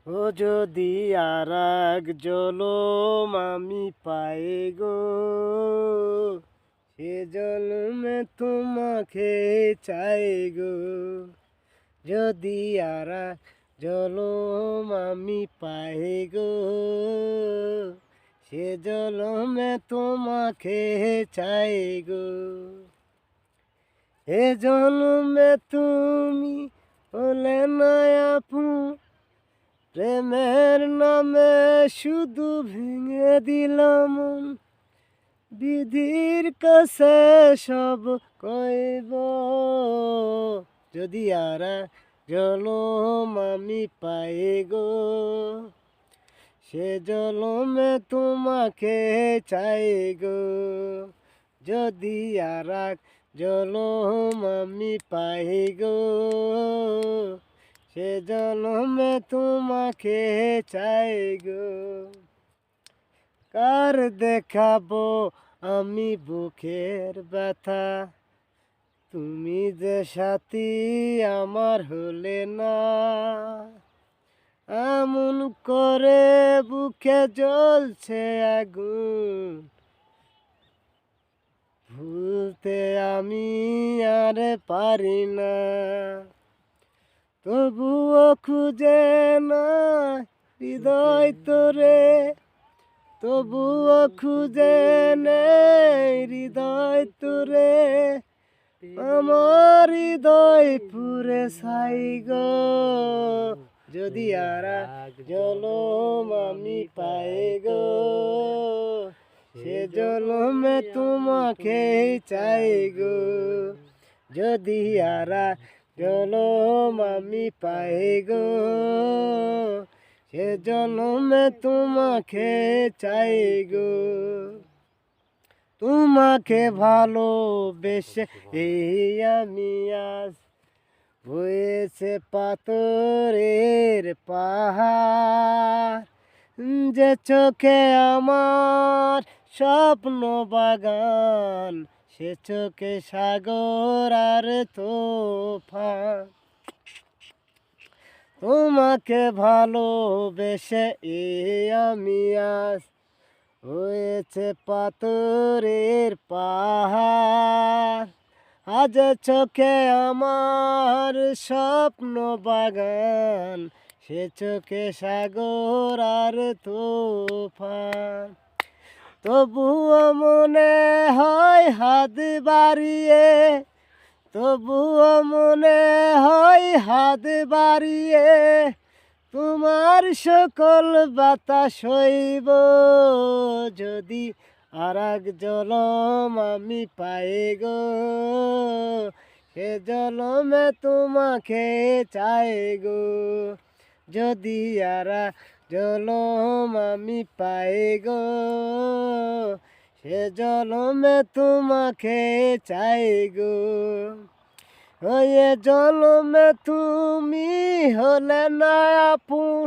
ও যদি আর এক জলম আমি পাই গো, সে জলমে তোমাকে চাই গো। যদি আর এক জলম আমি পাই গো, সে জলমে তোমাকে চাই গো। এ জলমে তুমি হলে না আপন, প্রেমের নামে শুধু ভেঙে দিলাম মন। বিধির কাছে সব কইব, যদি আর জলম আমি পাই গো, সে জলমে তোমাকে চাই গো। যদি আর জলম আমি পাই গো, সে জলমে তোমাকে চাই গো। কার দেখাবো আমি বুকের ব্যথা, তুমি যে সাথী আমার হলে না। এমন করে বুকে জ্বলছে আগুন, ভুলতে আমি আর পারি না। তবুও খুঁজে না হৃদয় তোরে, তবুও খুঁজে নেই হৃদয় তোরে। আমার হৃদয় পুরে ছাই গো, যদি আর জলম আমি পাই গো, সে জলমে তোমাকে চাই গো। যদি আর জলম আমি পাই গো, সে জলমে তোমাকে চাই গো। তোমাকে ভালোবেসে এই আমি আজ হয়েছে পাথরের পাহাড়, যে চোখে আমার স্বপ্ন বাগান, সে চোখে সাগর আর তোফান। তোমাকে ভালোবেসে এই আমি আজ হয়েছে পাথরের পাহাড়, আজ চোখে আমার স্বপ্ন বাগান, সে চোখে সাগর আর তুফান। তবুও মনে হয় হাত বাড়িয়ে, তবুও মনে হয় হাত বাড়িয়ে, তোমার সকল বাতাস হইব। যদি আর এক জলম আমি পাই গো, সে জলমে তোমাকে চাই গো। যদি আর এক জলম আমি পাই গো, সে জলমে তোমাকে চাই গো। ওয়ে জলমে তুমি হলে না আপন,